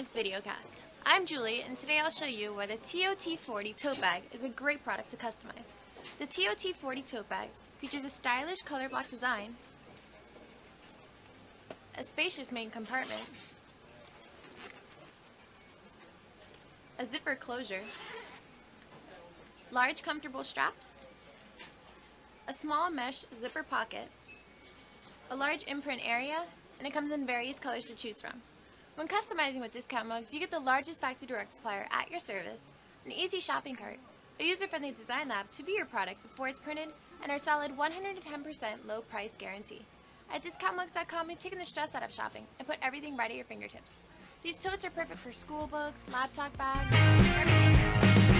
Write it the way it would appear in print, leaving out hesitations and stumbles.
Electronics Videocast. I'm Julie, and today I'll show you why the TOT40 tote bag is a great product to customize. The TOT40 tote bag features a stylish color block design, a spacious main compartment, a zipper closure, large comfortable straps, a small mesh zipper pocket, a large imprint area, and it comes in various colors to choose from. When customizing with discount mugs, you get the largest factory direct supplier at your service, an easy shopping cart, a user-friendly design lab to view your product before it's printed, and our solid 110% low price guarantee. At discountmugs.com, we've taken the stress out of shopping and put everything right at your fingertips. These totes are perfect for school books, laptop bags, everything.